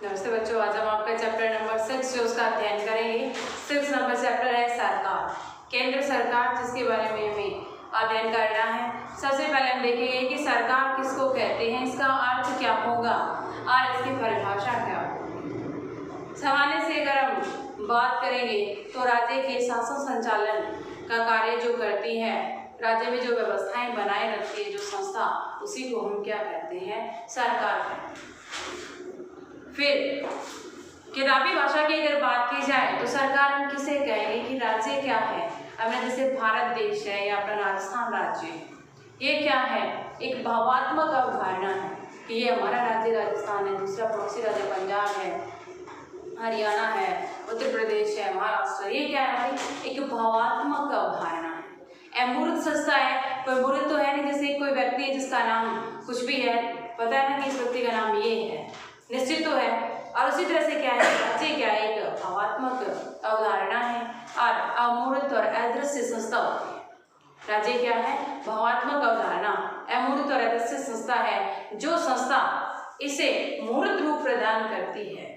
नमस्ते बच्चों, आज हम आपका चैप्टर नंबर 6 जो उसका अध्ययन करेंगे। 6 नंबर चैप्टर है सरकार, केंद्र सरकार, जिसके बारे में हमें अध्ययन करना है। सबसे पहले हम देखेंगे कि सरकार किसको कहते हैं, इसका अर्थ क्या होगा और इसकी परिभाषा क्या होगी। सामान्य से अगर हम बात करेंगे तो राज्य के शासन संचालन का कार्य जो करती है, राज्य में जो व्यवस्थाएं बनाए रखती है जो संस्था, उसी को हम क्या कहते हैं, सरकार कहते हैं। फिर किताबी भाषा की अगर बात की जाए तो सरकार हम किसे कहेंगे कि राज्य क्या है। अपना जैसे भारत देश है या अपना राजस्थान राज्य है, ये क्या है, एक भावात्मक अवधारणा है कि ये हमारा राज्य राजस्थान है, दूसरा पड़ोसी राज्य पंजाब है, हरियाणा है, उत्तर प्रदेश है, महाराष्ट्र। ये क्या है, एक भावात्मक अवधारणा है। अमूर्त संस्था है, कोई मूर्त तो है नहीं, जैसे कोई व्यक्ति है जिसका नाम कुछ भी है, पता है ना कि इस व्यक्ति का नाम ये है, निश्चित तो है। और उसी तरह से क्या है, राज्य क्या है, एक भावात्मक अवधारणा है और अमूर्त और अदृश्य संस्था होती है। राज्य क्या है, भावात्मक अवधारणा, अमूर्त और अदृश्य संस्था है। जो संस्था इसे मूर्त रूप प्रदान करती है,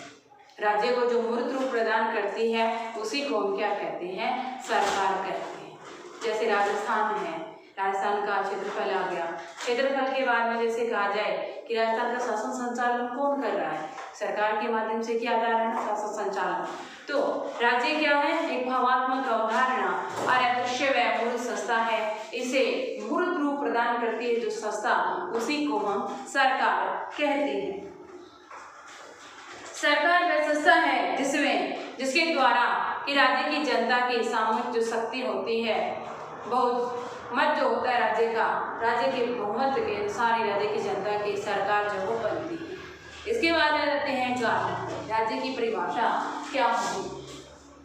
राज्य को जो मूर्त रूप प्रदान करती है, उसी को हम क्या कहते हैं, सरकार कहते हैं। जैसे राजस्थान है, राजस्थान का क्षेत्रफल आ गया। क्षेत्रफल के बाद में जैसे कहा जाए कि राजस्थान का शासन संचालन कौन कर रहा है, सरकार के माध्यम से किया जा रहा है शासन संचालन। तो राज्य क्या है, एक भावात्मक अवधारणा और अदृश्य व मूर्त संस्था है। इसे मूर्त रूप प्रदान करती है जो संस्था, उसी को हम सरकार कहते हैं। सरकार वह संस्था है जिसके द्वारा कि राज्य की जनता की सामूहिक जो शक्ति होती है, बहुत मत जो होता है राज्य का, राज्य के बहुमत के अनुसार ही राज्य की जनता की सरकार जो वो बनती है। इसके बाद आ जाते हैं गार्डन, राज्य की परिभाषा क्या होगी।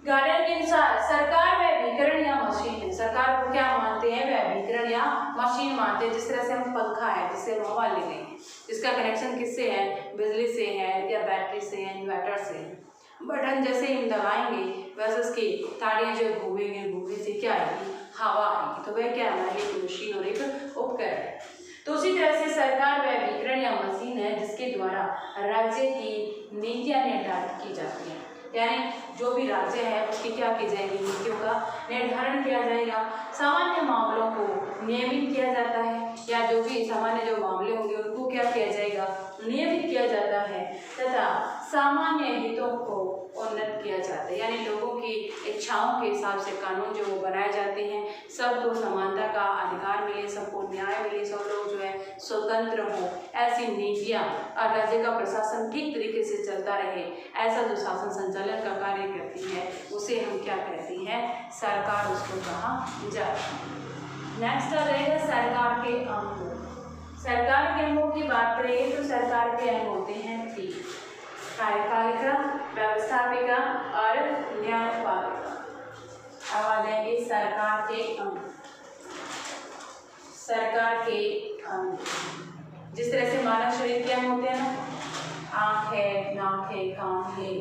गार्डन के अनुसार सरकार वह अभिकरण या मशीन है। सरकार को क्या मानते हैं, वह अभिकरण या मशीन मानते हैं। जिस तरह से हम पंखा है, जिससे हम हवा ले रहे हैं, इसका कनेक्शन किससे है, बिजली से है या बैटरी से है, इन्वर्टर से है। बटन जैसे हम दबाएंगे वैसे उसकी ताड़ियाँ जो घूमेंगे, घूमने से क्या आएगी, हवा आएगी। तो वह क्या है, एक मशीन और एक उपकरण है। तो उसी तरह से सरकार वह अभिकरण या मशीन है जिसके द्वारा राज्य की नीतियाँ निर्धारित की जाती हैं। यानी जो भी राज्य है उसकी क्या की जाएगी, नीतियों का निर्धारण किया जाएगा। सामान्य मामलों को नियमित किया जाता है, या जो भी सामान्य जो मामले होंगे उनको क्या किया जाएगा, नियमित किया जाता है, तथा सामान्य हितों को उन्नत किया जाता है। यानी लोगों की इच्छाओं के हिसाब से कानून जो वो बनाए जाते हैं, सबको समानता का अधिकार मिले, सबको न्याय मिले, सब लोग जो है स्वतंत्र हो, ऐसी नीतियाँ और राज्य का प्रशासन ठीक तरीके से चलता रहे, ऐसा जो शासन संचालन का कार्य करती है, उसे हम क्या कहते हैं, सरकार उसको कहा जाता है। नेक्स्ट आ जाएगा सरकार के अंग। सरकार के अंगों की बात करें तो सरकार के अंग होते हैं 3, कार्यपालिका, व्यवस्थापिका और न्यायपालिका। अब आ जाएंगे सरकार के अंग। सरकार के अंग जिस तरह से मानव शरीर के अंग होते हैं ना, आँख है, नाक है, कान है,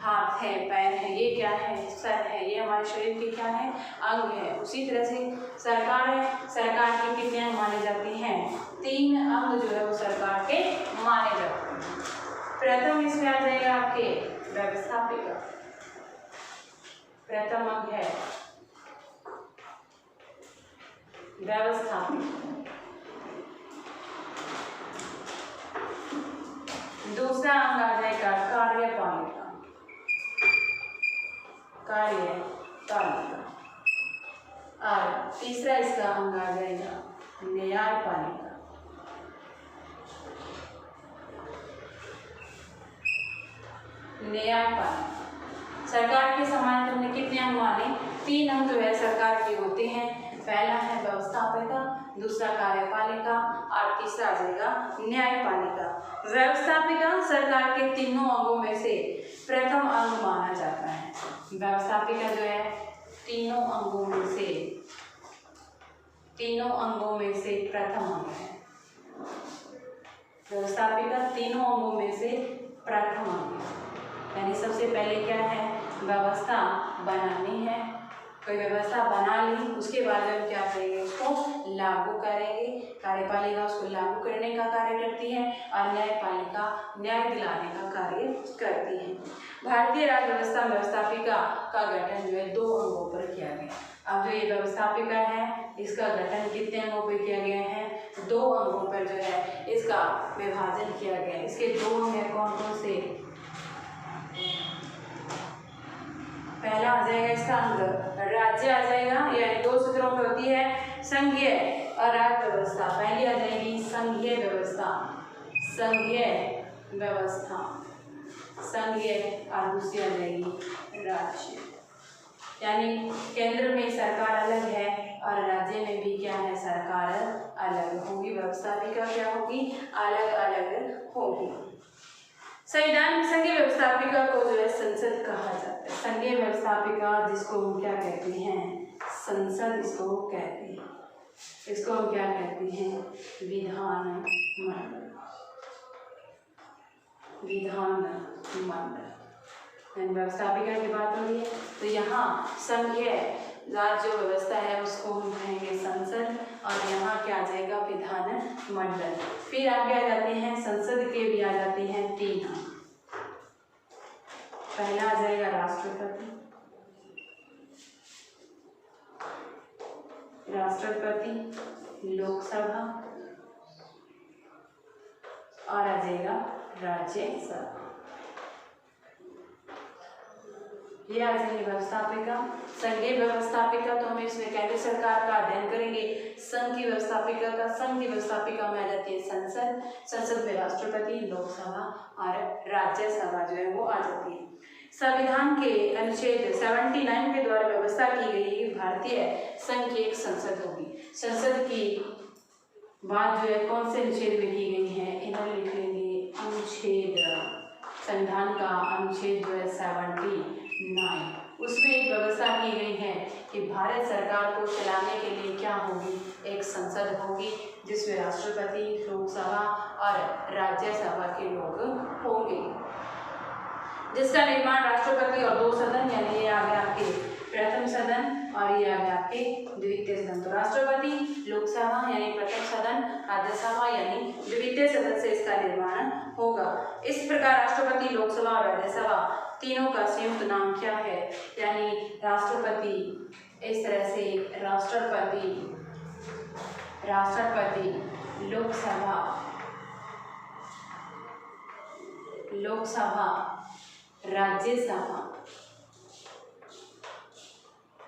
हाथ है, पैर है, ये क्या है, सर है, ये हमारे शरीर के क्या है, अंग है। उसी तरह से सरकार है, सरकार के कितने अंग माने जाते हैं, 3 अंग जो है वो सरकार के माने जाते हैं। प्रथम इसमें आ जाएगा आपके व्यवस्थापिका। प्रथम अंग है व्यवस्थापिका। दूसरा अंग आ जाएगा कार्यपालिका। कार्यपालिका। और तीसरा इसका अंग आ जाएगा न्यायपालिका। न्यायपालिका। सरकार के समान तुमने कितने अंग माने, 3 अंग जो है सरकार के होते हैं। पहला है व्यवस्थापिका, दूसरा कार्यपालिका और तीसरा आ जाएगा न्यायपालिका। व्यवस्थापिका सरकार के तीनों अंगों में से प्रथम अंग माना जाता है। व्यवस्थापिका जो है तीनों अंगों में से प्रथम अंग है। व्यवस्थापिका तीनों अंगों में से प्रथम अंग है। यानी सबसे पहले क्या है, व्यवस्था बनानी है, कोई व्यवस्था बना ली, उसके बाद हम क्या करेंगे, उसको लागू करेंगे। कार्यपालिका उसको लागू करने का कार्य करती है और न्यायपालिका न्याय दिलाने का कार्य करती है। भारतीय राज्य व्यवस्था में व्यवस्थापिका का गठन जो है 2 अंगों पर किया गया। अब जो ये व्यवस्थापिका है इसका गठन कितने अंगों पर किया गया है, 2 अंगों पर जो है इसका विभाजन किया गया। इसके 2 अंग हैं, कौन कौन से। पहला आ जाएगा इसका अंग राज्य आ जाएगा, यानी 2 सूत्रों में होती है संघीय और राज्य व्यवस्था। पहली आ जाएगी संघीय व्यवस्था, संघीय व्यवस्था, संघीय, और दूसरी आ जाएगी राज्य। यानी केंद्र में सरकार अलग है और राज्य में भी क्या है, सरकार अलग होगी। व्यवस्थापिका क्या होगी, अलग अलग होगी। संविधान में संघीय व्यवस्थापिका को जो है संसद कहा जाता है। संघीय व्यवस्थापिका जिसको हम क्या कहते हैं, संसद इसको कहते हैं। इसको हम क्या कहते हैं, विधानमंडल, विधानमंडल। व्यवस्थापिका की बात हो रही है तो यहाँ संघीय राज्य व्यवस्था है उसको हम कहेंगे संसद, और यहाँ क्या आ जाएगा, विधानमंडल। फिर आगे आ जाते हैं संसद के भी आ जाते हैं 3 अंग। पहला आ जाएगा राष्ट्रपति, राष्ट्रपति, लोकसभा और आ जाएगा राज्यसभा। ये आ जाएगी व्यवस्थापिका। संघीय व्यवस्थापिका तो हम इसमें केंद्र सरकार का अध्ययन करेंगे। संघ की व्यवस्थापिका का, संघ की व्यवस्थापिका में आ जाती है संसद, संसद में राष्ट्रपति, लोकसभा और राज्यसभा जो है वो आ जाती है। संविधान के अनुच्छेद 79 के द्वारा व्यवस्था की गई है भारतीय संघ की एक संसद होगी। संसद की बात जो है कौन से अनुच्छेद में की गई है, इन्हें लिख लेंगे अनुच्छेद, संविधान का अनुच्छेद जो है 79, उसमें एक व्यवस्था की गई है कि भारत सरकार को चलाने के लिए क्या होगी, एक संसद होगी जिसमें राष्ट्रपति, लोकसभा और राज्यसभा के लोग होंगे, जिसका निर्माण राष्ट्रपति और 2 सदन, यानी ये आ गया आपके प्रथम सदन और ये आ गया आपके द्वितीय सदन। तो राष्ट्रपति, लोकसभा यानी प्रथम सदन, राज्यसभा यानी द्वितीय सदन से इसका निर्माण होगा। इस प्रकार राष्ट्रपति, लोकसभा और राज्यसभा तीनों का संयुक्त नाम क्या है, यानी राष्ट्रपति, इस तरह से राष्ट्रपति, राष्ट्रपति, लोकसभा, लोकसभा, राज्यसभा,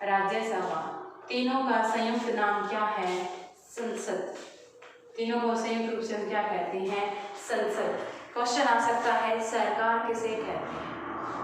राज्यसभा, तीनों का संयुक्त नाम क्या है, संसद। तीनों को संयुक्त रूप से हम क्या कहते हैं, संसद। क्वेश्चन आ सकता है सरकार किसे कहते हैं,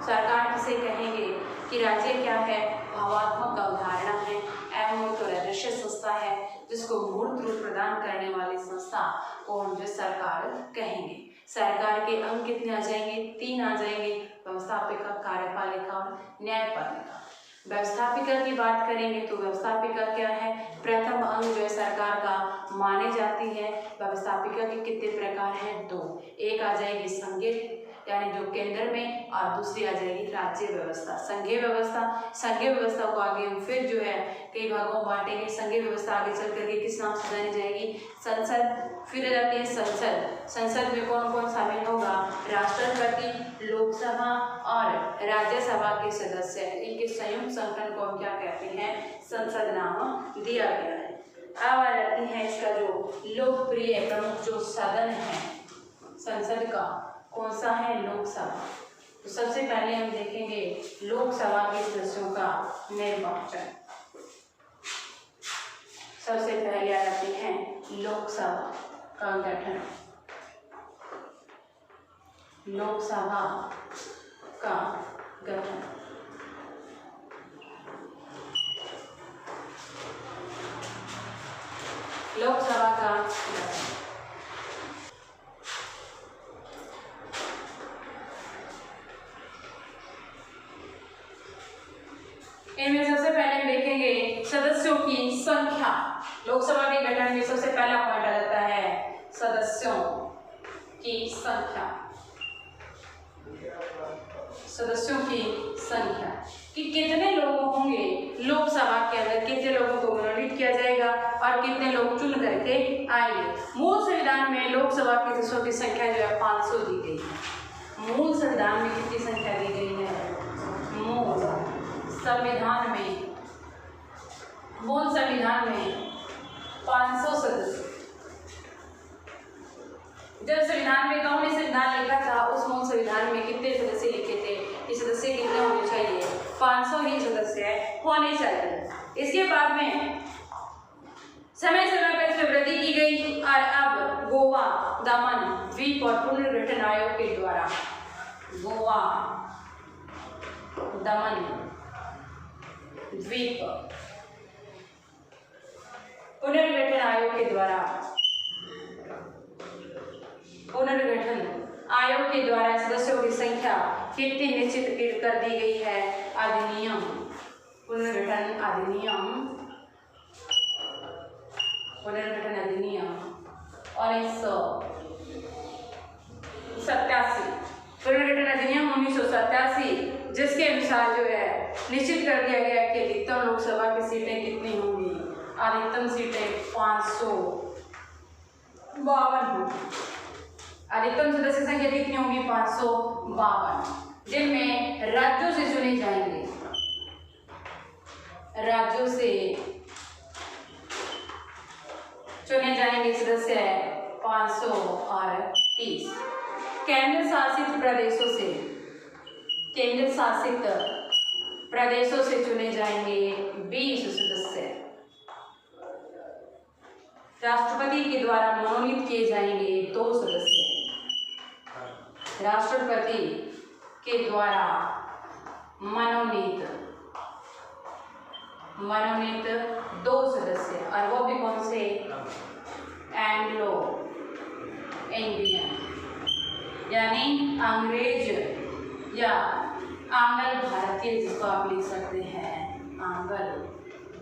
सरकार किसे कहेंगे कि राज्य क्या है, भावात्मक अवधारणा है, अमूर्त और अदृश्य संस्था है, जिसको मूर्त रूप प्रदान करने वाली संस्था को हम जो सरकार कहेंगे। सरकार के अंग कितने आ जाएंगे, 3 आ जाएंगे, व्यवस्थापिका, कार्यपालिका और न्यायपालिका। व्यवस्थापिका की बात करेंगे तो व्यवस्थापिका क्या है, प्रथम अंग जो है सरकार का माने जाती है। व्यवस्थापिका के कितने प्रकार हैं, 2, एक आ जाएगी संघीय यानी जो केंद्र में, और दूसरी आ जाएगी राज्य व्यवस्था। संघीय व्यवस्था, संघीय व्यवस्था को आगे हम फिर जो है कई भागों में बांटेंगे। संघीय व्यवस्था आगे चल करके किस नाम से जानी जाएगी, संसद। फिर आ जाती है संसद, संसद में कौन कौन शामिल होगा, राष्ट्रपति, लोकसभा और राज्यसभा के सदस्य, इनके संयुक्त संगठन को हम क्या कहते हैं, संसद नाम दिया गया है। अब आ जाती है इसका जो लोकप्रिय प्रमुख जो सदन है संसद का, कौन सा है, लोकसभा। तो सबसे पहले हम देखेंगे लोकसभा के सदस्यों का निर्वाचन। सबसे पहले आ जाती है लोकसभा का गठन, लोकसभा का गठन। लोकसभा का गठन, इनमें सबसे पहले हम देखेंगे सदस्यों की संख्या। लोकसभा के गठन में सबसे पहला पॉइंट आ जाता है सदस्यों की संख्या। सदस्यों की संख्या कि कितने लोग होंगे लोकसभा के अंदर, कितने लोगों को मनोनीत किया जाएगा और कितने लोग चुन करके आएंगे। मूल संविधान में लोकसभा के सदस्यों की संख्या जो है 500 दी गई है। मूल संविधान में कितनी संख्या दी गई है? मूल संविधान में 500 सदस्य। जब संविधान में कौन ने संविधान लिखा था, उस मूल संविधान में कितने सदस्य लिखे थे? ये सदस्य कितने होने चाहिए? 500 ही सदस्य होने चाहिए। इसके बाद में समय समय पर इसमें वृद्धि की गई और अब गोवा, दमन, द्वीप और पुनर्गठन आयोग के द्वारा गोवा, दमन, द्वीप पुनर्गठन आयोग के द्वारा सदस्यों की संख्या कितनी निश्चित कर दी गई है? अधिनियम, पुनर्गठन अधिनियम 1987, पुनर्गठन अधिनियम 1987, जिसके अनुसार जो है निश्चित कर दिया गया कि अधिकतम लोकसभा की सीटें कितनी होंगी? अधिकतम सीटें 552 होंगी। अधिकतम सदस्य संख्या कितनी होगी? 552, जिनमें राज्यों से चुने जाएंगे, राज्यों से चुने जाएंगे सदस्य 530। केंद्र शासित प्रदेशों से चुने जाएंगे 20 सदस्य। राष्ट्रपति के द्वारा मनोनीत किए जाएंगे 2 सदस्य। राष्ट्रपति के द्वारा मनोनीत 2 सदस्य, और वो भी कौन से? एंग्लो इंडियन, यानी अंग्रेज या आंग्ल भारतीय, जिसको आप लिख सकते हैं आंग्ल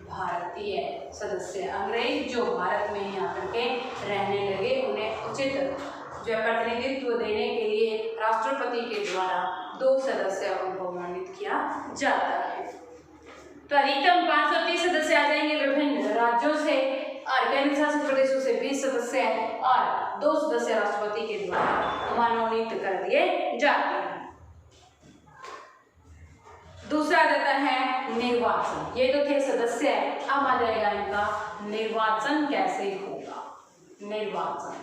भारतीय सदस्य। अंग्रेज जो भारत में ही आकर के रहने लगे, उन्हें उचित जो प्रतिनिधित्व देने के लिए राष्ट्रपति के द्वारा 2 सदस्य उनको मनोनीत किया जाता है। तो अधिकतम 530 सदस्य आ जाएंगे विभिन्न राज्यों से, और केंद्र शासित प्रदेशों से 20 सदस्य और 2 सदस्य राष्ट्रपति के द्वारा मनोनीत कर दिए जाते हैं। दूसरा रहता है निर्वाचन। ये तो थे सदस्य, अब आ जाएगा इनका निर्वाचन कैसे होगा। निर्वाचन,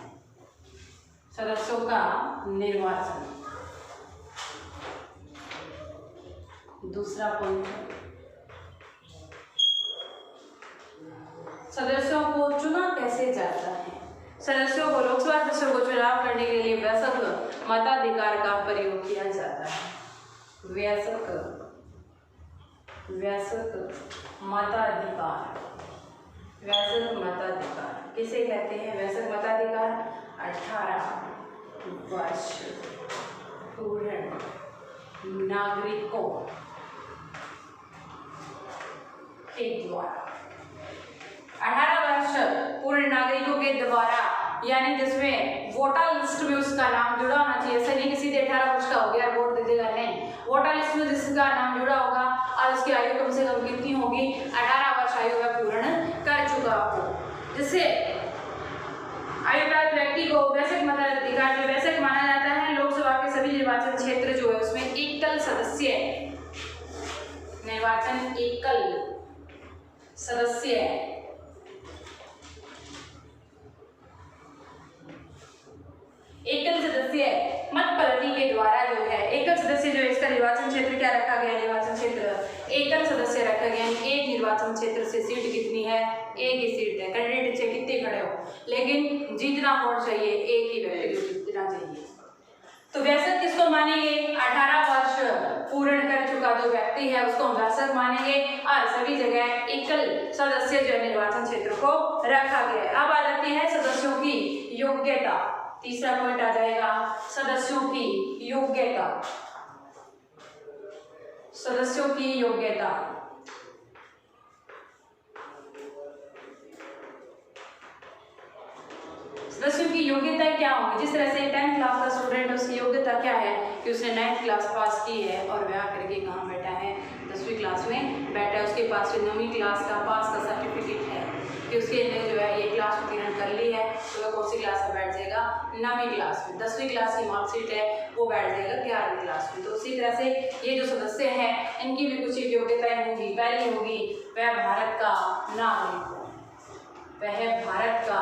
सदस्यों का निर्वाचन दूसरा पॉइंट है। सदस्यों को चुना कैसे जाता है? सदस्यों को, लोकसभा सदस्यों को चुनाव करने के लिए वयस्क मताधिकार का प्रयोग किया जाता है। वयस्क मताधिकार किसे कहते हैं? वयस्क मताधिकार 18 वर्ष पूर्ण नागरिकों के द्वारा, 18 वर्ष पूर्ण नागरिकों के द्वारा, यानी जिसमें वोटर लिस्ट में उसका नाम जुड़ा होना चाहिए। ऐसा नहीं कि सीधे 18 वर्ष का हो गया वोट दे देगा, नहीं। वोटर लिस्ट में जिसका नाम जुड़ा होगा और उसकी आयु कम से कम कितनी होगी? 18 वर्ष आयु का पूर्ण कर चुका हो। जिससे आयु प्राप्त व्यक्ति को वयस्क मताधिकार, जो वयस्क माना जाता है। लोकसभा के सभी निर्वाचन क्षेत्र जो है उसमें एकल सदस्य निर्वाचन, एकल सदस्य मत पद्धति के द्वारा जो है एकल सदस्य जो है, इसका निर्वाचन क्षेत्र क्या रखा गया? निर्वाचन क्षेत्र एकल सदस्य रखा गया। एक निर्वाचन क्षेत्र से सीट कितनी है? एक ही सीट है। कैंडिडेट से कितने खड़े हो, लेकिन जीतना कौन चाहिए? एक ही व्यक्ति को जीतना चाहिए। तो वयस्क किसको मानेंगे? 18 वर्ष पूर्ण कर चुका जो व्यक्ति है उसको हम वयस्क मानेंगे। और सभी जगह एकल सदस्य जो निर्वाचन क्षेत्र को रखा गया। अब आ जाती है सदस्यों की योग्यता। तीसरा पॉइंट आ जाएगा सदस्यों की योग्यता। सदस्यों की योग्यता, सदस्यों की योग्यता क्या होगी। जिस तरह से 10th क्लास का स्टूडेंट है उसकी योग्यता क्या है कि उसने 9th क्लास पास की है और वह आकर के कहाँ बैठा है, 10वीं क्लास में बैठा है। उसके पास 9वीं क्लास का पास का सर्टिफिकेट है कि उसके ने जो है ये क्लास उत्तीर्ण कर ली है, तो वह कौन सी क्लास में बैठ जाएगा, 9वीं क्लास में। 10वीं क्लास की मार्कशीट है वो बैठ जाएगा 11वीं क्लास में। तो उसी तरह से ये जो सदस्य हैं इनकी भी कुछ योग्यताएं होंगी। पहली होगी वह भारत का नागरिक हो, वह भारत का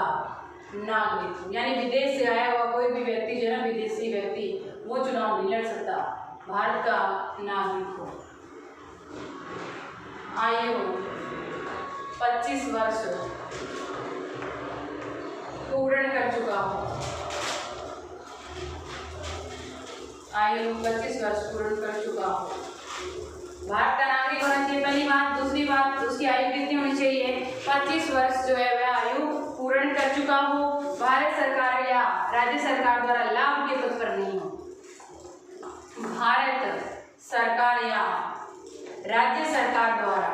नागरिक हो, यानी विदेश से आया हुआ कोई भी व्यक्ति जो है ना, विदेशी व्यक्ति, वो चुनाव नहीं लड़ सकता, भारत का नागरिक हो। आयु 25 वर्ष पूर्ण कर चुका हो, आयु 25 वर्ष पूर्ण कर चुका हो, भारत का नागरिक होना चाहिए, पहली बात। दूसरी बात, उसकी आयु कितनी होनी चाहिए, 25 वर्ष जो है वह आयु पूर्ण कर चुका हो, भारत सरकार या राज्य सरकार द्वारा लाभ के पद पर नहीं हो, भारत सरकार या राज्य सरकार द्वारा,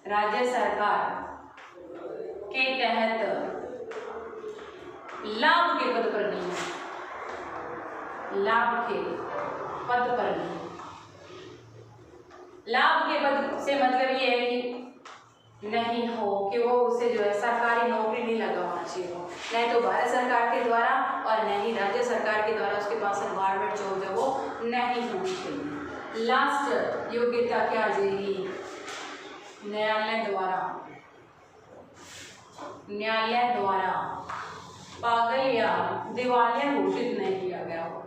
राज्य सरकार के तहत लाभ के पद पर नहीं हो, लाभ के पद पर नहीं। लाभ के पद से मतलब ये है कि नहीं हो कि वो उसे जो है सरकारी नौकरी नहीं लगा होना चाहिए हो, नहीं तो भारत सरकार के द्वारा और नहीं राज्य सरकार के द्वारा उसके पास गवर्नमेंट जॉब है वो नहीं होनी चाहिए। लास्ट योग्यता क्या आ जाएगी, न्यायालय द्वारा, न्यायालय द्वारा पागल या दिवालिया घोषित नहीं किया गया हो,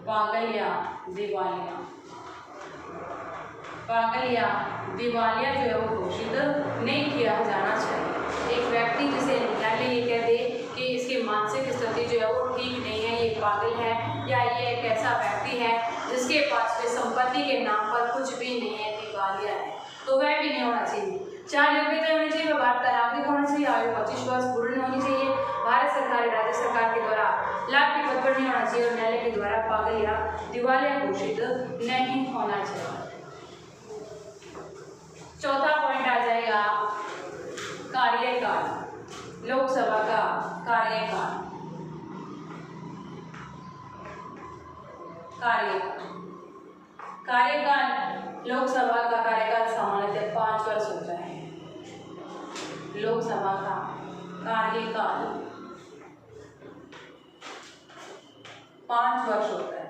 पागल या दिवालिया, पागल या दिवालिया जो है वो घोषित नहीं किया जाना चाहिए। एक व्यक्ति जिसे न्यायालय ये कह दे कि इसकी मानसिक स्थिति जो है वो ठीक नहीं है, ये पागल है या ये एक ऐसा व्यक्ति है जिसके पास में संपत्ति के नाम पर कुछ भी नहीं है, दिवालिया है, तो वह भी नहीं होना चाहिए। 4 योग्यता होनी चाहिए, वह भारत का नागरिक होना चाहिए, आयु 25 वर्ष पूर्ण होनी चाहिए, भारत सरकार राज्य सरकार के द्वारा लाभ के पद पर नहीं होना चाहिए और न्यायालय के द्वारा पागल या दिवालिया घोषित नहीं होना चाहिए। चौथा पॉइंट आ जाएगा कार्यकाल, लोकसभा का कार्यकाल, कार्यकाल लोकसभा का कार्यकाल सामान्यतः 5 वर्ष होता है। लोकसभा का कार्यकाल 5 वर्ष होता है,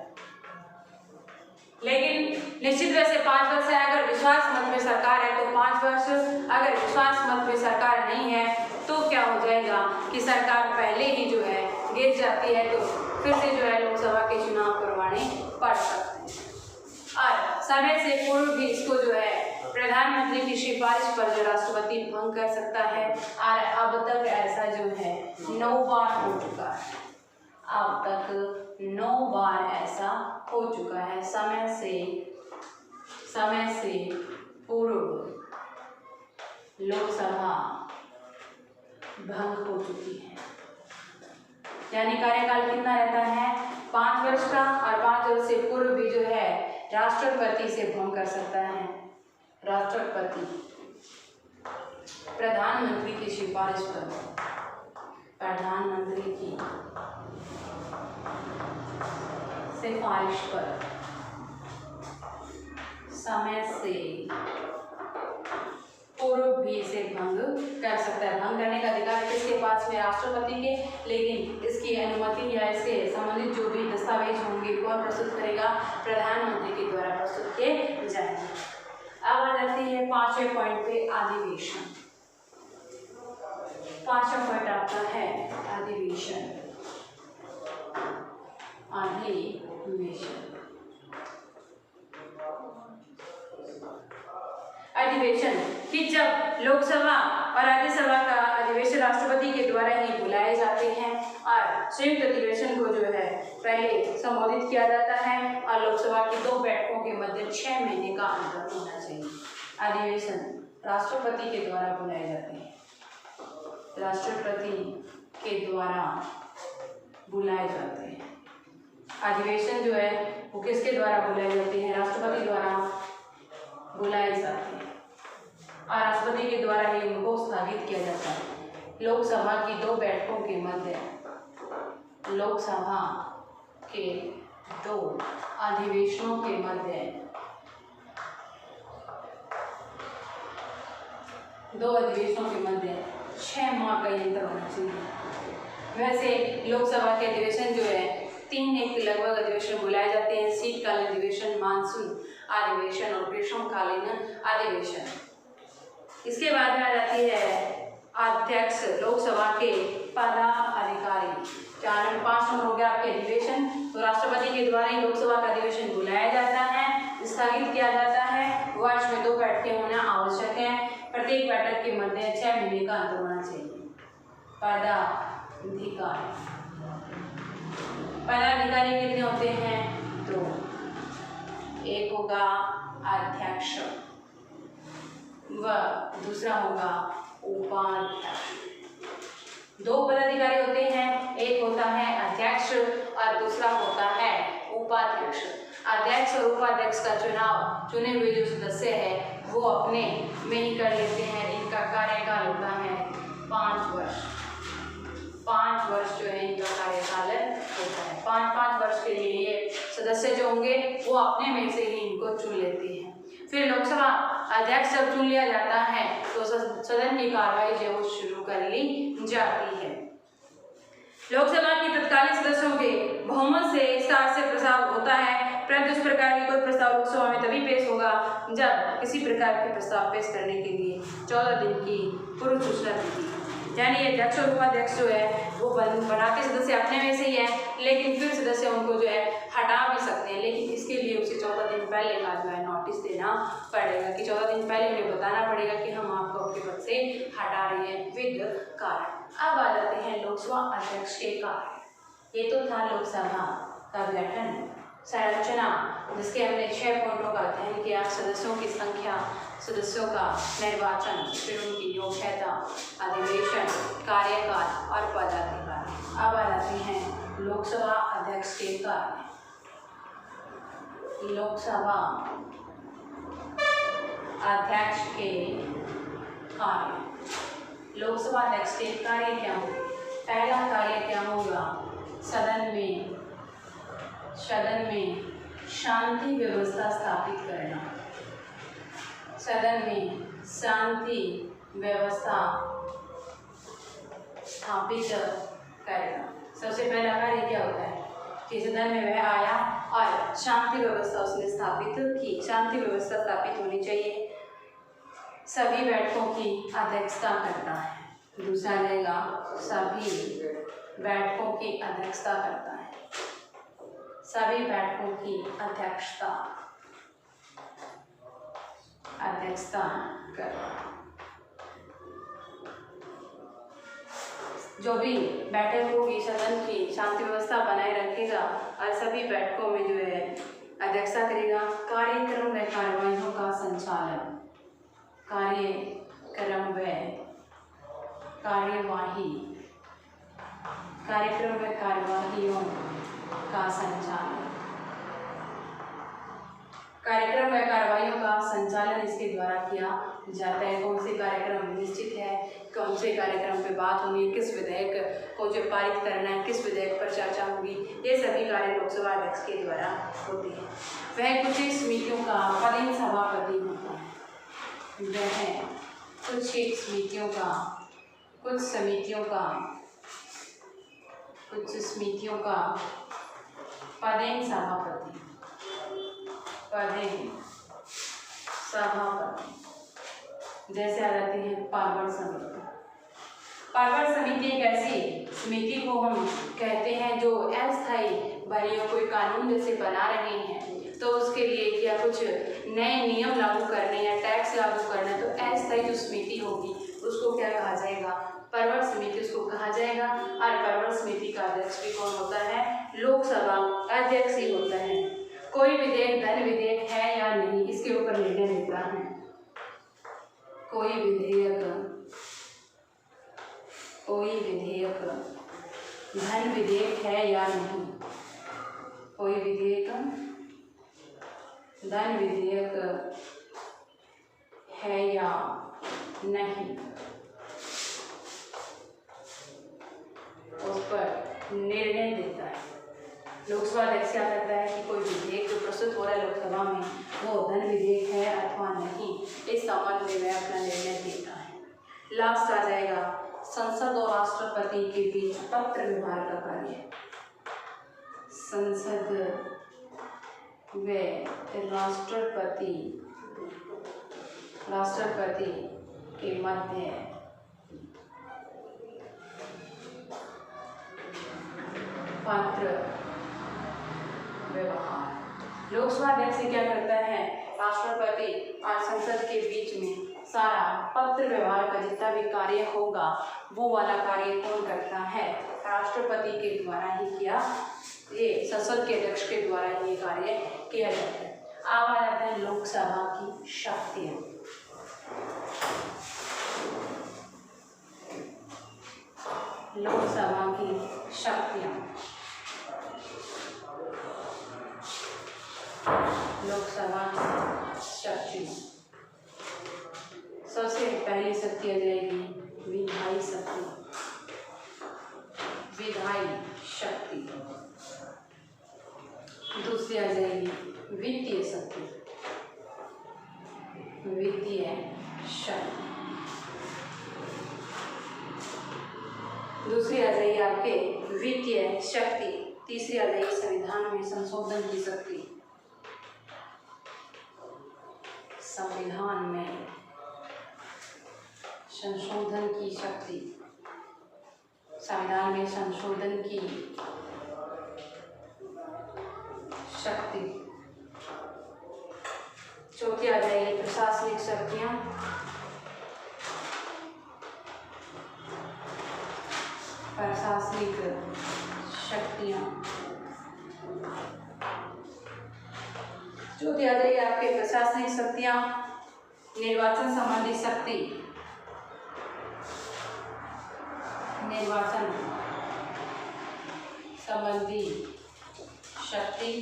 लेकिन निश्चित वैसे 5 वर्ष है। अगर विश्वास मत में सरकार है तो 5 वर्ष, अगर विश्वास मत में सरकार नहीं है तो क्या हो जाएगा कि सरकार पहले ही जो है गिर जाती है, तो फिर से जो है लोकसभा के चुनाव करवाने पड़ सकते हैं। और समय से पूर्व भी इसको जो है प्रधानमंत्री की सिफारिश पर जो राष्ट्रपति भंग कर सकता है, और अब तक ऐसा जो है 9 बार हो चुका है, अब तक 9 बार ऐसा हो चुका है। समय से पूर्व लोकसभा भंग हो चुकी है, यानी कार्यकाल कितना रहता है 5 वर्ष का, और 5 वर्ष से पूर्व भी जो है राष्ट्रपति से भंग कर सकता है। राष्ट्रपति प्रधानमंत्री की सिफारिश पर, प्रधानमंत्री की सिफारिश पर समय से पूर्व भी इसे भंग कर सकता है। भंग करने का अधिकार किसके पास में, राष्ट्रपति के, लेकिन इसकी अनुमति या इससे संबंधित जो भी दस्तावेज होंगे कौन प्रस्तुत करेगा, प्रधानमंत्री के द्वारा प्रस्तुत किए जाएंगे। अब आ जाती है 5वें पॉइंट पे, अधिवेशन। 5वां पॉइंट आपका है अधिवेशन, अधिवेशन। अधिवेशन कि जब लोकसभा और राज्यसभा का अधिवेशन राष्ट्रपति के द्वारा ही बुलाए जाते हैं, और संयुक्त अधिवेशन को जो है पहले संबोधित किया जाता है, और लोकसभा की 2 बैठकों के मध्य 6 महीने का अंतर होना चाहिए। अधिवेशन राष्ट्रपति के द्वारा बुलाए जाते हैं, राष्ट्रपति के द्वारा बुलाए जाते हैं। अधिवेशन जो है वो किसके द्वारा बुलाए जाते हैं, राष्ट्रपति द्वारा बुलाए जाते हैं, और राष्ट्रपति के द्वारा ही उनको स्थगित किया जाता है। लोकसभा की 2 बैठकों के मध्य लोकसभा के 2 अधिवेशनों के मध्य 6 माह का अंतर होना चाहिए। वैसे लोकसभा के अधिवेशन जो है 3 एक लगभग अधिवेशन बुलाए जाते हैं, शीतकालीन अधिवेशन, मानसून अधिवेशन और ग्रीष्मकालीन अधिवेशन। इसके बाद आ जाती है अध्यक्ष लोकसभा के पदाधिकारी। 5 नंबर हो गया आपके अधिवेशन। तो राष्ट्रपति के द्वारा ही लोकसभा का अधिवेशन बुलाया जाता है, स्थगित किया जाता है। वर्ष में 2 बैठकें होना आवश्यक है। प्रत्येक बैठक के मध्य 6 महीने का अंतर होना चाहिए। पदाधिकारी कितने होते हैं? 2। एक होगा अध्यक्ष व दूसरा होगा उपाध्यक्ष। 2 पदाधिकारी होते हैं, एक होता है अध्यक्ष और दूसरा होता है उपाध्यक्ष। अध्यक्ष और उपाध्यक्ष का चुनाव चुने हुए जो सदस्य है वो अपने में ही कर लेते हैं। इनका कार्यकाल होता है 5 वर्ष। 5 वर्ष जो है इनका कार्यकाल होता है। 5-5 वर्ष के लिए ये सदस्य जो होंगे वो अपने में से ही इनको चुन लेते हैं। फिर लोकसभा अध्यक्ष जब चुन लिया जाता है तो सदन की कार्रवाई जो वो शुरू कर ली जाती है। लोकसभा के तत्कालीन सदस्यों के बहुमत से विस्तार से प्रस्ताव होता है, परंतु इस प्रकार की कोई प्रस्ताव लोकसभा में तभी पेश होगा जब किसी प्रकार के प्रस्ताव पेश करने के लिए 14 दिन की पूर्व सूचना दी गई। यानी अध्यक्ष और उपाध्यक्ष जो है वो बनाते सदस्य अपने में से ही है, लेकिन फिर सदस्य उनको जो है हटा भी सकते हैं, लेकिन इसके लिए उसे 14 दिन पहले का जो है नोटिस देना पड़ेगा कि 14 दिन पहले उन्हें बताना पड़ेगा कि हम आपको आपके पद से हटा रहे हैं विद कारण। अब आ जाते हैं लोकसभा अध्यक्ष के कार्य। ये तो था लोकसभा का गठन, संरचना, जिसके हमने 6 पॉइंटों का अध्ययन किया। सदस्यों की संख्या, सदस्यों का निर्वाचन, फिर उनकी योग्यता, अधिवेशन, कार्यकाल और पदाधिकार। अब आ जाते हैं लोकसभा अध्यक्ष के कार्य। लोकसभा अध्यक्ष के कार्य। लोकसभा अध्यक्ष के कार्य क्या होंगे? पहला कार्य क्या होगा? सदन में शांति व्यवस्था स्थापित करना। सदन में शांति व्यवस्था स्थापित करना। सबसे पहला कार्य क्या होता है कि सदन में वह आया और शांति व्यवस्था उसने स्थापित की। शांति व्यवस्था स्थापित होनी चाहिए। सभी बैठकों की अध्यक्षता करता है। दूसरा रहेगा सभी बैठकों की अध्यक्षता करता है। सभी बैठकों की अध्यक्षता करता है। जो भी बैठक होगी सदन की शांति व्यवस्था बनाए रखेगा और सभी बैठकों में जो है अध्यक्षता करेगा। कार्यक्रम व कार्यवाहियों का संचालन। कार्यक्रम व कार्यवाहियों का संचालन। कार्यक्रम व कार्यवाहियों का संचालन इसके द्वारा किया जाता है। कौन से कार्यक्रम निश्चित है, कौन से कार्यक्रम पे बात होनी है, किस विधेयक को जो पारित करना है, किस विधेयक पर चर्चा होगी, ये सभी कार्य लोकसभा अध्यक्ष के द्वारा होते हैं। वह कुछ समितियों का पदेन सभापति होता है। वह कुछ समितियों का पदेन सभापति। जैसे आ जाती है पार्वण समिति। पार्वण समिति एक ऐसी समिति को हम कहते हैं जो अस्थायी बनियों कोई कानून जैसे बना रहे हैं तो उसके लिए क्या कुछ नए नियम लागू करने या टैक्स लागू करना, तो अस्थायी जो समिति होगी उसको क्या कहा जाएगा? पार्वण समिति उसको कहा जाएगा। और पार्वण समिति का अध्यक्ष भी कौन होता है? लोकसभा अध्यक्ष ही होता है। कोई विधेयक धन विधेयक है या नहीं, इसके ऊपर निर्णय लेता है। कोई विधेयक धन विधेयक है या नहीं, कोई विधेयक धन विधेयक है या नहीं, उस पर निर्णय देता है। लोकसभा अध्यक्ष क्या करता है कि कोई विधेयक जो प्रस्तुत हो रहा है लोकसभा में वो धन विधेयक है अथवा नहीं, इस संबंध में वह अपना निर्णय देता है। लास्ट आ जाएगा संसद और राष्ट्रपति के बीच पत्र व्यवहार का कार्य। संसद व राष्ट्रपति के मध्य पत्र व्यवहार। लोकसभा अध्यक्ष क्या करता है, राष्ट्रपति और संसद के बीच में सारा पत्र व्यवहार का जितना भी कार्य होगा वो वाला कार्य कौन करता है, राष्ट्रपति के द्वारा ही किया, ये संसद के अध्यक्ष के द्वारा ये कार्य किया जाता है। अब आ जाता है लोकसभा की शक्तियाँ। लोकसभा की शक्तियाँ, लोकसभा की शक्तियाँ। सबसे पहली शक्ति आ जाएगी विधायी शक्ति, विधायी शक्ति। दूसरी आ जाएगी वित्तीय शक्ति, वित्तीय शक्ति। दूसरी आ जाएगी आपके वित्तीय शक्ति। तीसरी आ जाएगी संविधान में संशोधन की शक्ति, संविधान में संशोधन की शक्ति, संविधान में संशोधन की शक्ति। चौथी आ जाएगी प्रशासनिक शक्तियाँ, प्रशासनिक शक्तियाँ। चौथी आ जाएगी आपके प्रशासनिक शक्तियाँ, निर्वाचन संबंधी शक्ति, निर्वाचन संबंधी शक्ति।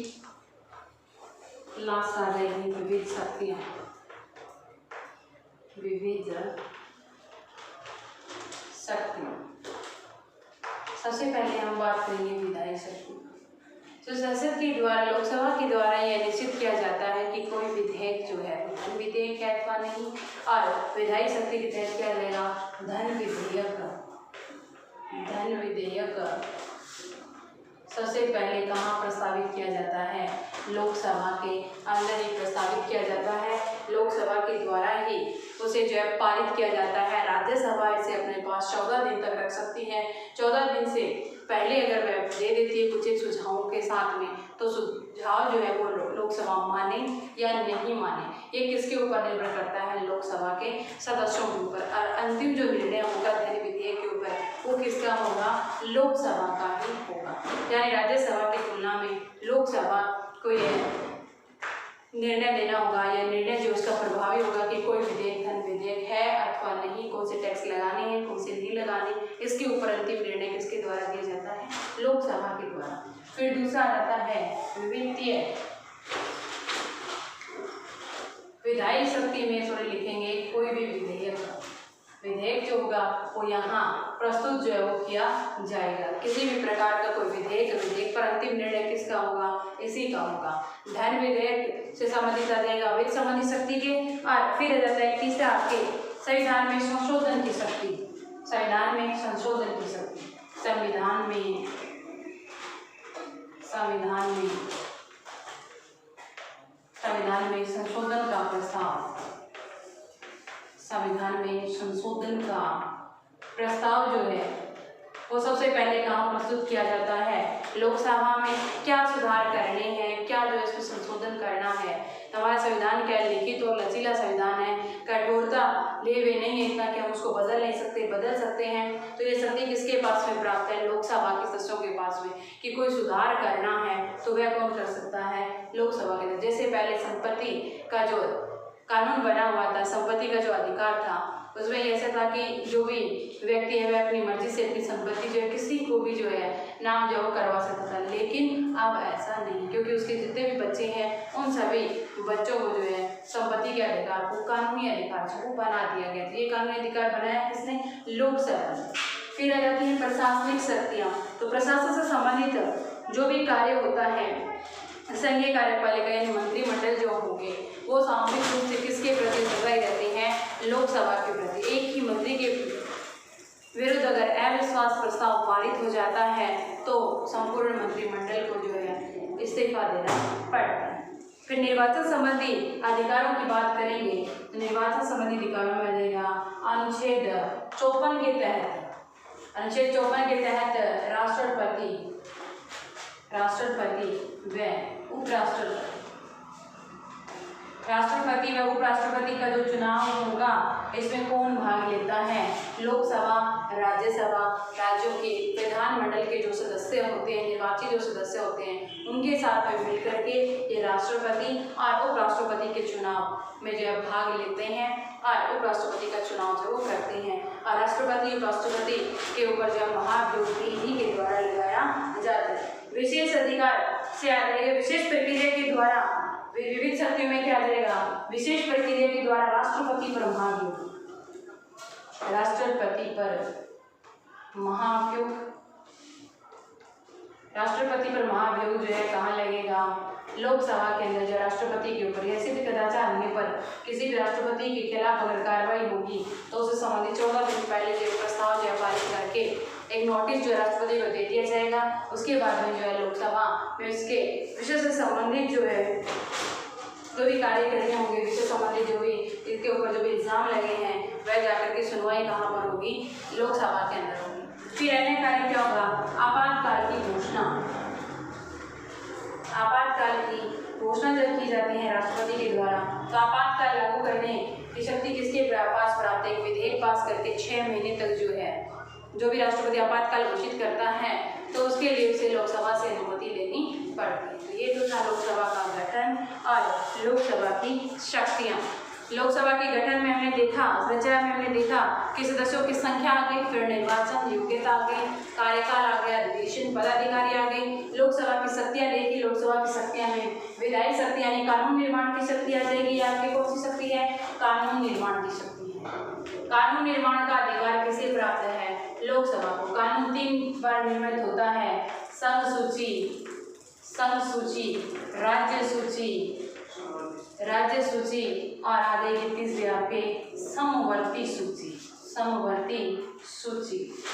लास्ट आ जाएगी विविध शक्तियाँ, विविध शक्तियाँ। सबसे पहले हम बात करेंगे विधायी शक्ति। तो संसद के द्वारा, लोकसभा के द्वारा यह निश्चित किया जाता है कि कोई विधेयक जो है धन विधेयक है अथवा नहीं, और विधायी शक्ति के तहत क्या रहेगा, धन विधेयक। धन विधेयक सबसे पहले कहाँ प्रस्तावित किया जाता है, लोकसभा के अंदर ही प्रस्तावित किया जाता है। लोकसभा के द्वारा ही उसे जो है पारित किया जाता है। राज्यसभा इसे अपने पास 14 दिन तक रख सकती है। 14 दिन से पहले अगर वह दे देती है कुछ सुझावों के साथ में, तो सुझाव जो है वो लोकसभा माने या नहीं माने, ये किसके ऊपर निर्भर करता है, लोकसभा के सदस्यों के ऊपर। और अंतिम जो निर्णय होगा धन विधेयक के ऊपर वो किसका होगा, लोकसभा का ही होगा। यानी राज्यसभा की तुलना में लोकसभा को यह निर्णय देना होगा, या निर्णय जो उसका प्रभावी होगा कि कोई विधेयक धन विधेयक है अथवा नहीं, कौन से टैक्स लगाने हैं कौन से नहीं लगाने, इसके ऊपर अंतिम निर्णय किसके द्वारा दिया जाता है, लोकसभा के द्वारा। फिर दूसरा आता है वित्तीय। विधायी शक्ति में थोड़े लिखेंगे कोई भी विधेयक जो होगा वो यहाँ प्रस्तुत जो है वो किया जाएगा। किसी भी प्रकार का कोई विधेयक पर अंतिम निर्णय किसका होगा, इसी का होगा। धन विधेयक से संबंधित आ जाएगा वित्त संबंधी शक्ति के। और फिर आ जाता है तीसरा आपके संविधान में संशोधन की शक्ति, संविधान में संशोधन की शक्ति। संविधान में संशोधन का प्रस्ताव, संविधान में संशोधन का प्रस्ताव जो है वो सबसे पहले कहाँ प्रस्तुत किया जाता है, लोकसभा में। क्या सुधार करने हैं, क्या जो है इसमें संशोधन करना है। हमारा संविधान क्या लिखित और लचीला संविधान है, कठोरता लिए हुए नहीं है इतना कि हम उसको बदल नहीं सकते, बदल सकते हैं। तो ये शक्ति किसके पास में प्राप्त है, लोकसभा के सदस्यों के पास में। कि कोई सुधार करना है तो वह कौन कर सकता है, लोकसभा के। जैसे पहले संपत्ति का जो कानून बना हुआ था, संपत्ति का जो अधिकार था, उसमें ऐसा था कि जो भी व्यक्ति है वह अपनी मर्जी से अपनी संपत्ति जो है किसी को भी जो है नाम जो करवा सकता था। लेकिन अब ऐसा नहीं, क्योंकि उसके जितने भी बच्चे हैं उन सभी बच्चों को जो है संपत्ति के अधिकार को, कानूनी अधिकार को बना दिया गया। ये कानूनी अधिकार बनाया किसने, लोकसभा ने। फिर आ जाती है प्रशासनिक शक्तियाँ। तो प्रशासन से संबंधित जो भी कार्य होता है, संघीय कार्यपालिका यानी मंत्रिमंडल जो होंगे वो सामूहिक रूप से किसके प्रति उत्तरदायी रहते हैं? लोकसभा के प्रति। एक ही मंत्री के विरुद्ध अगर अविश्वास प्रस्ताव पारित हो जाता है तो संपूर्ण मंत्रिमंडल को जो है इस्तीफा देना पड़ता है। फिर निर्वाचन संबंधी अधिकारों की बात करेंगे तो निर्वाचन संबंधी अधिकारों में आ जाएगा अनुच्छेद 54 के तहत, अनुच्छेद 54 के तहत राष्ट्रपति व उपराष्ट्रपति का जो चुनाव होगा इसमें कौन भाग लेता है? लोकसभा, राज्यसभा, राज्यों के विधानमंडल के जो सदस्य होते हैं, निर्वाचित जो सदस्य होते हैं, उनके साथ में मिलकर के ये राष्ट्रपति और उपराष्ट्रपति के चुनाव में जो है भाग लेते हैं और उपराष्ट्रपति का चुनाव जो वो करते हैं। और राष्ट्रपति उपराष्ट्रपति के ऊपर जो महाभियोग इन्हीं के द्वारा लगाया जाता है। विशेष अधिकार से आ जाएगा विशेष प्रक्रिया के द्वारा, विविध शक्तियों में क्या आ जाएगा? विशेष प्रक्रिया के द्वारा राष्ट्रपति पर महाभियोग, राष्ट्रपति पर महाभियोग जो है कहाँ लगेगा? लोकसभा के अंदर जो राष्ट्रपति के ऊपर ऐसे कदाचार होने पर किसी भी राष्ट्रपति के खिलाफ अगर कार्रवाई होगी तो उससे संबंधित 14 दिन पहले जो प्रस्ताव जो है पारित करके एक नोटिस जो राष्ट्रपति को दे दिया जाएगा। उसके बाद में जो है लोकसभा में उसके विषय से संबंधित जो है जो भी कार्य करने होंगे, विषय संबंधित जो भी इसके ऊपर जो भी इल्जाम लगे हैं वह जाकर के सुनवाई कहाँ पर होगी? लोकसभा के अंदर होगी। फिर अन्य कार्य क्या होगा? आपातकाल की घोषणा। आपातकाल की घोषणा जब की जाती है राष्ट्रपति के द्वारा तो आपातकाल लागू करने की शक्ति किसके पास प्राप्त है? एक विधेयक पास करके 6 महीने तक जो है जो भी राष्ट्रपति आपातकाल घोषित करता है तो उसके लिए उसे लोकसभा से अनुमति लेनी पड़ती है। तो ये तो था लोकसभा का गठन और लोकसभा की शक्तियाँ। लोकसभा के गठन में हमने देखा, रचना में हमने देखा कि सदस्यों की संख्या आ गई, फिर निर्वाचन, योग्यता आ गई, कार्यकाल आ गया, अधिवेशन, पदाधिकारी आ गई। लोकसभा की शक्तियाँ देखी, लोकसभा की शक्तियाँ में विधायी शक्ति यानी कानून निर्माण की शक्ति आ जाएगी। आपकी कौन सी शक्ति है? कानून निर्माण की शक्ति है। कानून निर्माण का अधिकार किसे प्राप्त है? लोकसभा को। कानून 3 बार निर्मित होता है, संघ सूची, राज्य सूची और आ जाएगी तीसरी आपके समवर्ती सूची।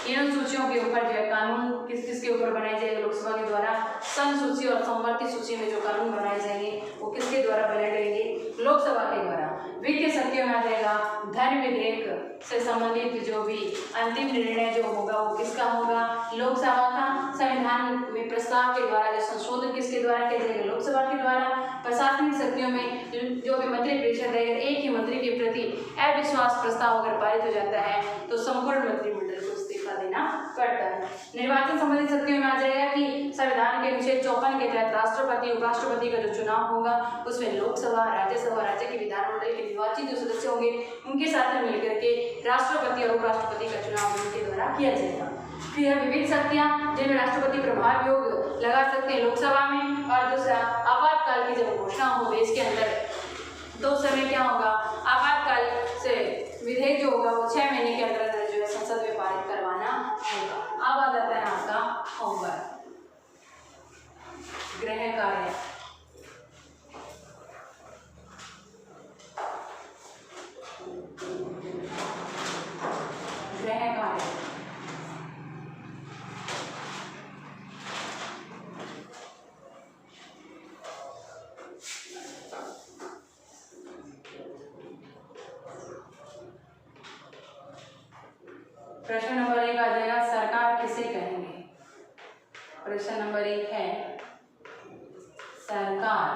इन सूचियों के ऊपर जो है कानून किस के ऊपर बनाए जाएंगे? लोकसभा के द्वारा। संघ सूची और समवर्ती सूची में जो कानून बनाए जाएंगे वो किसके द्वारा बनाए जाएंगे? लोकसभा के द्वारा। वित्तीय शक्तियों में आ जाएगा धन विधेयक से संबंधित जो भी अंतिम निर्णय जो होगा वो किसका होगा? लोकसभा का। संविधान में प्रस्ताव के द्वारा जो संशोधन किसके द्वारा किया जाएगा? लोकसभा के द्वारा। प्रशासनिक शक्तियों में जो भी मंत्रिपरिषद है, अगर एक ही मंत्री के प्रति अविश्वास प्रस्ताव अगर पारित हो जाता है तो संपूर्ण मंत्रिमंडल को इस्तीफा देना पड़ता है। निर्वाचन संबंधित शक्तियों में आ जाएगा कि संविधान के अनुच्छेद 54 के तहत राष्ट्रपति उपराष्ट्रपति का जो चुनाव होगा उसमें लोकसभा, राज्यसभा, राज्य के विधानमंडल के निर्वाचित जो सदस्य होंगे उनके साथ में मिलकर के राष्ट्रपति और उपराष्ट्रपति का चुनाव उनके द्वारा किया जाएगा। फिर विविध शक्तियाँ जिनमें राष्ट्रपति प्रभाव योग लगा सकते हैं लोकसभा में, और दूसरा आपातकाल की जब घोषणा हो देश के अंदर तो उस समय क्या होगा? आपातकाल से विधेयक जो होगा वो 6 महीने के अंदर जो है संसद में पारित करवाना होगा। अब आ जाता है आपका होमवर्क, गृह कार्य। प्रश्न नंबर 1 आ जाएगा, सरकार किसे कहेंगे? प्रश्न नंबर 1 है, सरकार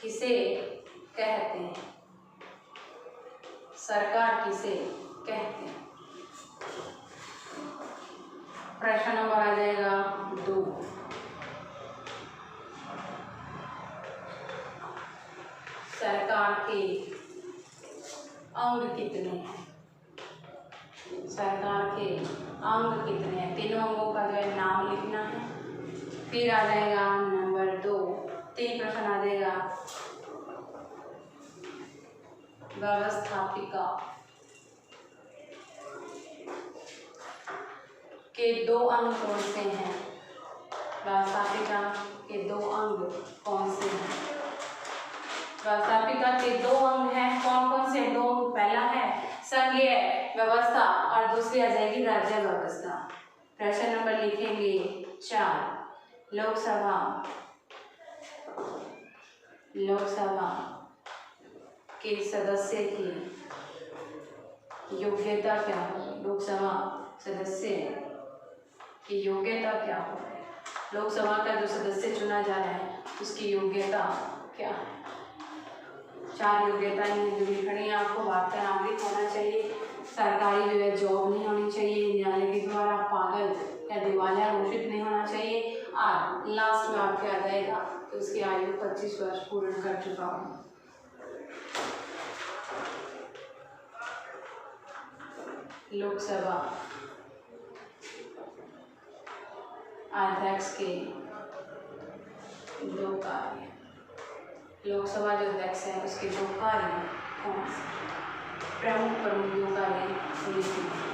किसे कहते हैं? सरकार किसे कहते हैं? प्रश्न नंबर आ जाएगा 2, सरकार के अंग कितने हैं? सरकार के अंग कितने हैं? तीनों अंगों का जो है नाम लिखना है। फिर आ जाएगा नंबर 2, 3 प्रश्न आ जाएगा, व्यवस्थापिका के 2 अंग कौन से हैं? व्यवस्थापिका के 2 अंग कौन से हैं? व्यवस्थापिका के 2 अंग हैं, कौन कौन से 2 अंग? पहला है संघीय व्यवस्था और दूसरी आ जाएगी राज्य व्यवस्था। प्रश्न नंबर लिखेंगे 4। लोकसभा के सदस्य की योग्यता क्या है? लोकसभा सदस्य की योग्यता क्या है? लोकसभा का जो सदस्य चुना जा रहा है उसकी योग्यता क्या है? 4 योग्यताएं जो लिखनी है आपको। भारत का नागरिक होना चाहिए, सरकारी जो है जॉब नहीं होनी चाहिए, न्यायालय के द्वारा पागल या दिवालिया घोषित नहीं होना चाहिए, और लास्ट में आपके आ जाएगा तो उसकी आयु 25 वर्ष पूर्ण कर चुका हो। लोकसभा अध्यक्ष के 2 कार्य। लोकसभा जो अध्यक्ष है उसके 2 कार्य कौन से? प्रमुख 2 कार्य लिखिए।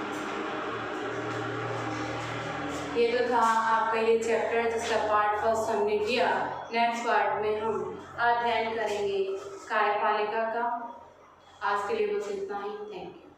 ये तो था आपका ये चैप्टर जिसका पार्ट फर्स्ट हमने किया। नेक्स्ट पार्ट में हम अध्ययन करेंगे कार्यपालिका का। आज के लिए बस इतना ही। Thank you.